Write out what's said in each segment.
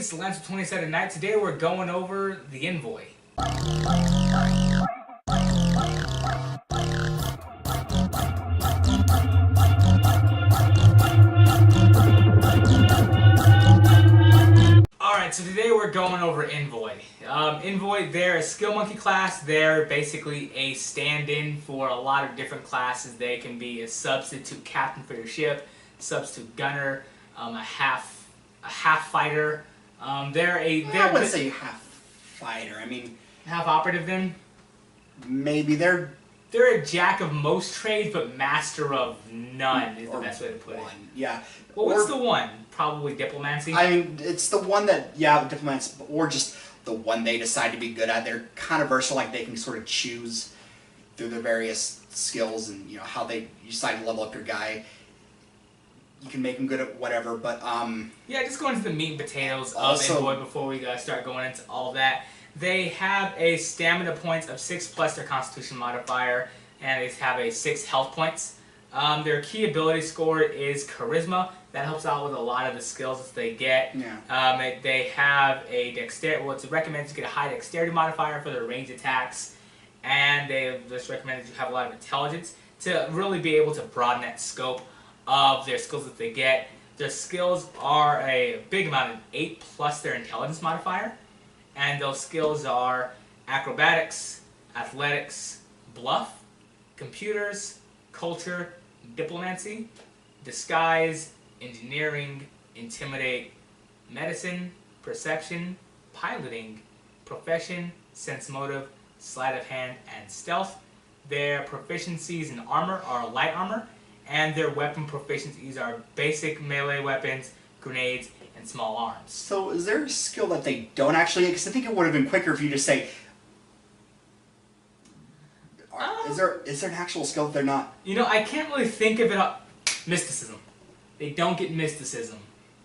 It's Lance 27 Night. Today we're going over the Envoy. Alright, so today we're going over Envoy. Envoy, they're a skill monkey class. They're basically a stand-in for a lot of different classes. They can be a substitute captain for your ship, substitute gunner, a half fighter. I wouldn't say half fighter. I mean, half operative then? Maybe they're a jack of most trades, but master of none is the best way to put it. Yeah. Well, what's the one? Probably diplomacy? I mean, it's the one that, yeah, diplomats, or just the one they decide to be good at. They're kind of versatile, like they can sort of choose through their various skills and, you know, how you decide to level up your guy. You can make them good at whatever, but, yeah, just going into the meat and potatoes of Envoy before we start going into all that. They have a stamina points of 6 plus their constitution modifier, and they have a 6 health points. Their key ability score is charisma. That helps out with a lot of the skills that they get. Yeah. They have a dexterity. Well, it's recommended to get a high dexterity modifier for their ranged attacks, and they just recommend that you have a lot of intelligence to really be able to broaden that scope of their skills that they get. Their skills are a big amount of 8 plus their intelligence modifier, and those skills are acrobatics, athletics, bluff, computers, culture, diplomacy, disguise, engineering, intimidate, medicine, perception, piloting, profession, sense motive, sleight of hand, and stealth. Their proficiencies in armor are light armor, and their weapon proficiencies are basic melee weapons, grenades, and small arms. So is there a skill that they don't actually get? Because I think it would have been quicker if you just say, is there an actual skill that they're not? You know, I can't really think of it. Mysticism. They don't get mysticism.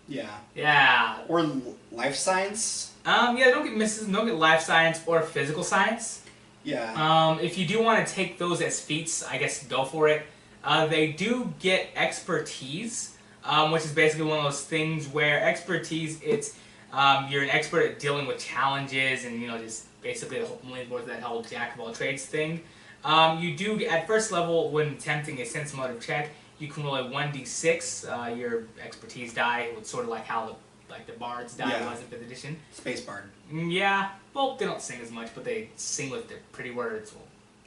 Yeah. Yeah. Or life science? Yeah, they don't get mysticism, don't get life science or physical science. Yeah. If you do want to take those as feats, I guess go for it. They do get expertise, which is basically one of those things where expertise, it's you're an expert at dealing with challenges and, you know, just basically that whole jack of all trades thing. You do, at first level, when attempting a sense motive check, you can roll a 1d6, your expertise die, it's sort of like how the bard's die was in 5th edition. Space bard. Yeah, well, they don't sing as much, but they sing with their pretty words,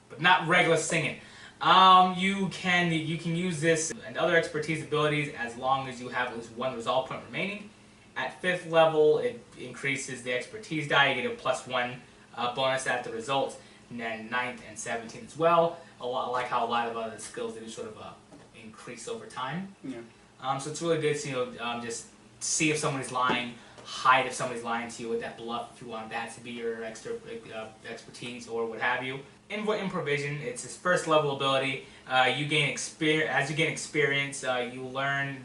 but not regular singing. You can use this and other expertise abilities as long as you have at least 1 resolve point remaining. At 5th level, it increases the expertise die. You get a +1 bonus at the results, and then 9th and 17th as well. I like how a lot of other skills, they do sort of increase over time. Yeah. So it's really good to just see if somebody's lying, hide if somebody's lying to you with that bluff if you want that to be your extra expertise or what have you. Envoy Improvision, it's his first level ability. You gain experience. As you gain experience, you learn.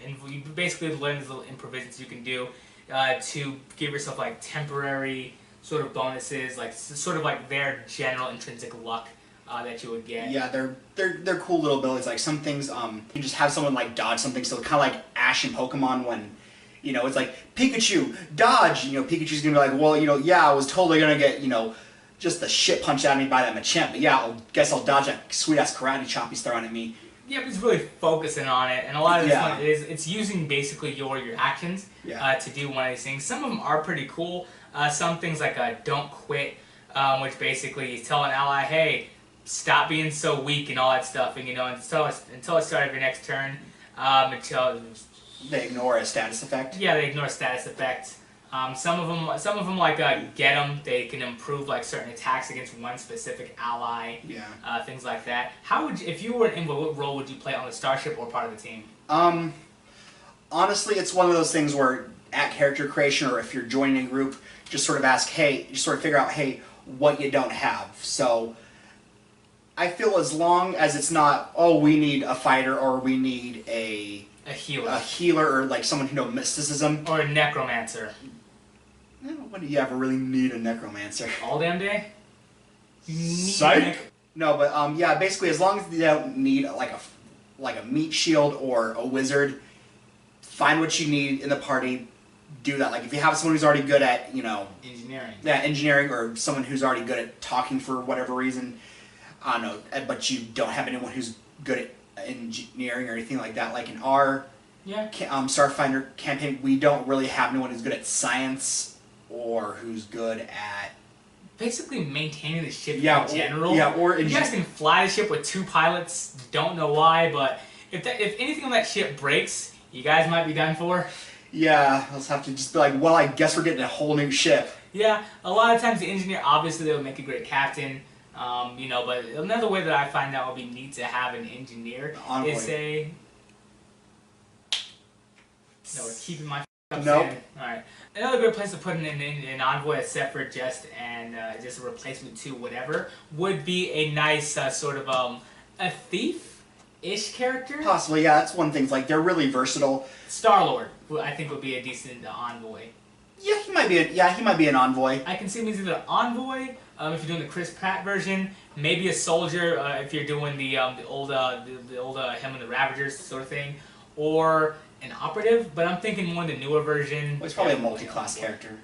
You basically learn these little improvisions you can do to give yourself like temporary sort of bonuses, like sort of like their general intrinsic luck that you would get. Yeah, they're cool little abilities. Like some things, you just have someone like dodge something. So kind of like Ash in Pokemon when, you know, it's like Pikachu dodge. You know, Pikachu's gonna be like, well, you know, yeah, I was totally gonna get, you know, just the shit punched out of me by that Machamp, but yeah, guess I'll dodge that sweet ass karate chop he's throwing at me. Yeah, but it's really focusing on it, and a lot of this one it's using basically your actions to do one of these things. Some of them are pretty cool. Some things like don't quit, which basically is tell an ally, hey, stop being so weak and all that stuff, and you know, until the start of your next turn, until they ignore a status effect. Yeah, they ignore a status effect. Some of them like get them. They can improve like certain attacks against one specific ally. Yeah. Things like that. How would if you were an Envoy, what role would you play on the starship or part of the team? Honestly, it's one of those things where at character creation or if you're joining a group, just sort of ask, hey, just sort of figure out, hey, what you don't have. So I feel as long as it's not, oh, we need a fighter or we need a healer or like someone who knows mysticism or a necromancer. When do you ever really need a necromancer? All damn day? Psych! No, but yeah, basically as long as you don't need like a meat shield or a wizard, find what you need in the party, do that. Like if you have someone who's already good at, engineering, or someone who's already good at talking for whatever reason, I don't know, but you don't have anyone who's good at engineering or anything like that. Like in our Starfinder campaign, we don't really have anyone who's good at science or who's good at basically maintaining the ship in general. Yeah, or you guys can fly the ship with 2 pilots. Don't know why, but if anything on that ship breaks, you guys might be done for. Yeah, let's have to just be like, well, I guess we're getting a whole new ship. Yeah, a lot of times the engineer, obviously, they would make a great captain. But another way that I find that would be neat to have an engineer is a. No, we're keeping my up. Nope. Alright. Another good place to put an Envoy, except for just a replacement to whatever, would be a nice sort of a thief-ish character. Possibly, yeah. That's one thing. Like they're really versatile. Star-Lord, I think, would be a decent Envoy. Yeah, he might be an Envoy. I can see him as either an Envoy, if you're doing the Chris Pratt version, maybe a soldier if you're doing the old him and the Ravagers sort of thing, or an operative. But I'm thinking more the newer version. Well, he's probably a multi-class character.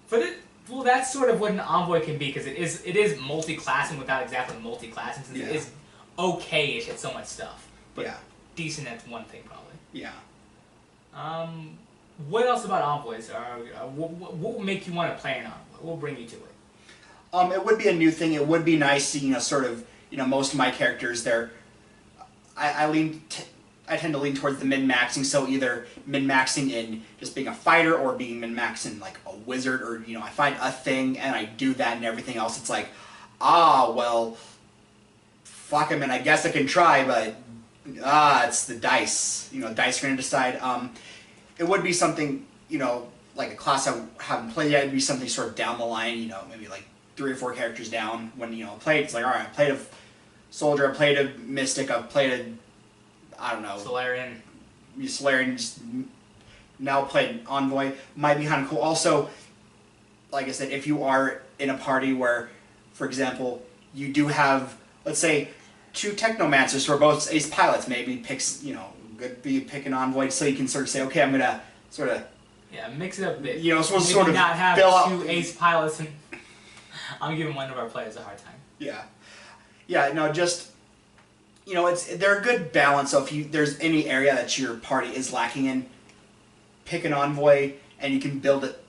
Well, that's sort of what an Envoy can be, because it is multi-classing without exactly multi-classing, since it is okay-ish at so much stuff. But yeah. Decent at one thing, probably. Yeah. What else about Envoys? What will make you want to play an Envoy? What will bring you to it? It would be a new thing. It would be nice to, sort of, most of my characters, I tend to lean towards the min-maxing, so either min-maxing in just being a fighter or being min-maxing like a wizard, or, I find a thing and I do that, and everything else it's like, well, fuck him, and I guess I can try, but, it's the dice. Dice are going to decide. It would be something, like a class I haven't played yet. It'd be something sort of down the line, maybe like 3 or 4 characters down. When, I played, it's like, alright, I played a soldier, I played a mystic, I played a, I don't know. Solarian, just now played an Envoy. Might be kind of cool. Also, like I said, if you are in a party where, for example, you do have, let's say, 2 technomancers who are both ace pilots, maybe picks, pick an Envoy, so you can sort of say, okay, I'm gonna sort of mix it up a bit. Sort of not have fill 2 ace pilots, and I'm giving one of our players a hard time. Yeah. No, just they're a good balance. So if there's any area that your party is lacking in, pick an Envoy, and you can build it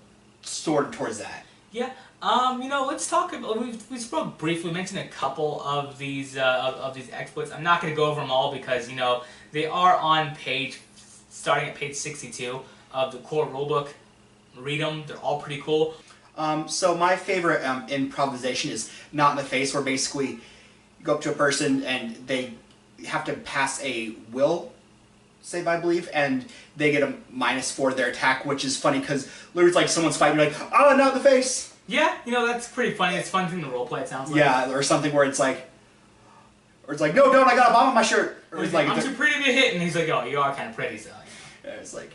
sort of towards that. Yeah. Let's talk about. We spoke briefly, mentioned a couple of these exploits. I'm not going to go over them all because they are on starting at page 62 of the core rulebook. Read them; they're all pretty cool. So my favorite improvisation is not in the face, where basically you go up to a person and they have to pass a will save, I believe, and they get a -4 to their attack, which is funny because literally it's like someone's fighting, you're like, oh, not in the face. Yeah, that's pretty funny. It's fun thing to roleplay, it sounds like. Yeah, or something where it's like, no, don't, I got a bomb on my shirt. Or it's like, I'm too pretty to hit, and he's like, oh, you are kind of pretty, so. Yeah, it's like,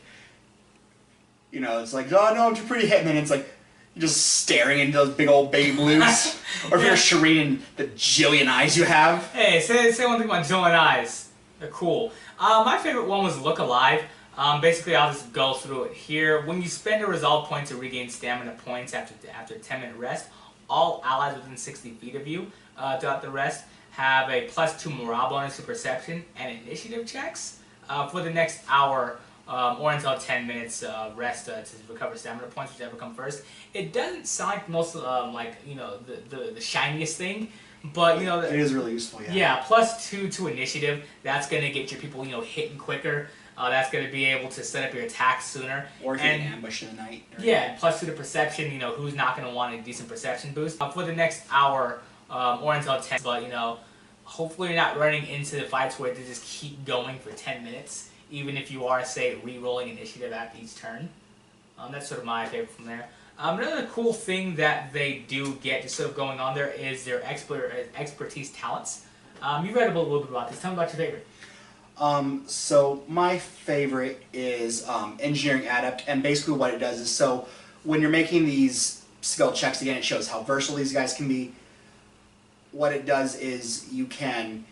it's like, oh, no, I'm too pretty to hit, and then it's like, you're just staring into those big old baby blues. Or if you're Shireen and the jillion eyes you have. Hey, say one thing about jillion eyes. They're cool. My favorite one was Look Alive. Basically, I'll just go through it here. When you spend a resolve point to regain stamina points after a 10-minute rest, all allies within 60 feet of you throughout the rest have a +2 morale bonus to perception and initiative checks for the next hour or until 10 minutes rest to recover stamina points, whichever come first. It doesn't sound like most the shiniest thing, but it is really useful. Yeah, +2 to initiative. That's gonna get your people hitting quicker. That's going to be able to set up your attacks sooner. Or if you're in ambush in the night. Yeah, +2 to perception. Who's not going to want a decent perception boost for the next hour or until 10. But hopefully you're not running into the fights where they just keep going for 10 minutes, even if you are, say, re-rolling initiative after each turn. That's sort of my favorite from there. Another cool thing that they do get just sort of going on there is their expertise talents. You read a little bit about this. Tell me about your favorite. So my favorite is Engineering Adept, and basically what it does is, so when you're making these skill checks, again, it shows how versatile these guys can be. What it does is you can,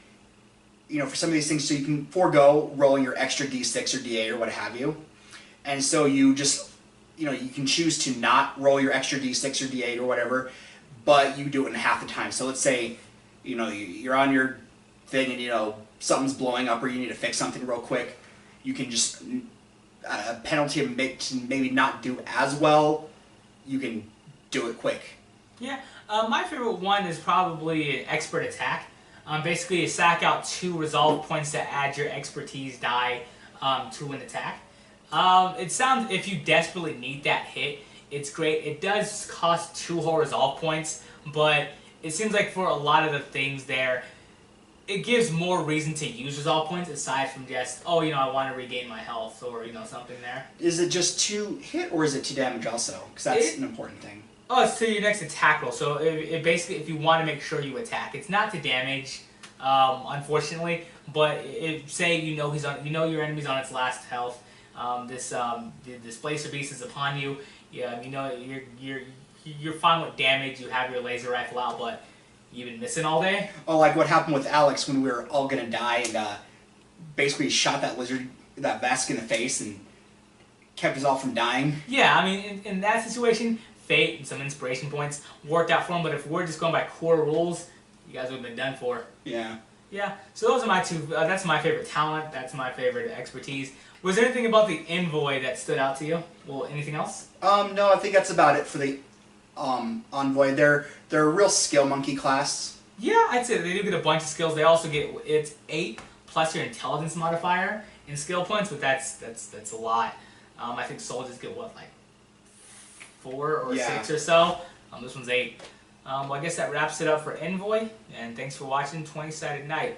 for some of these things, so you can forego rolling your extra D6 or D8 or what have you, and so you just you can choose to not roll your extra d6 or d8 or whatever, but you do it in half the time. So let's say, you're on your thing and, something's blowing up or you need to fix something real quick. You can just, a penalty of maybe not do as well, you can do it quick. Yeah, my favorite one is probably an expert attack. Basically, you sack out 2 resolve points to add your expertise die to an attack. It sounds, if you desperately need that hit, it's great. It does cost 2 whole resolve points, but it seems like for a lot of the things there, it gives more reason to use resolve points aside from just, oh, I want to regain my health or, something there. Is it just 2 hit or is it 2 damage also? Because that's an important thing. Oh, it's to your next attack roll. So it basically, if you want to make sure you attack, it's not to damage, unfortunately. But say he's on, your enemy's on its last health. The displacer beast is upon you. Yeah, you're fine with damage. You have your laser rifle out, but you've been missing all day. Oh, like what happened with Alex when we were all gonna die and basically shot that lizard, that Vask in the face and kept us all from dying. Yeah, I mean, in that situation, fate and some inspiration points worked out for him. But if we're just going by core rules, you guys would have been done for. Yeah. Yeah. So those are my 2. That's my favorite talent. That's my favorite expertise. Was there anything about the Envoy that stood out to you? Well, anything else? No, I think that's about it for the Envoy. They're a real skill monkey class. Yeah, I'd say they do get a bunch of skills. They also get, it's 8 plus your intelligence modifier in skill points, but that's a lot. I think soldiers get what, like 4 or 6 or so. This one's 8. Well, I guess that wraps it up for Envoy, and thanks for watching 20-Sided Night.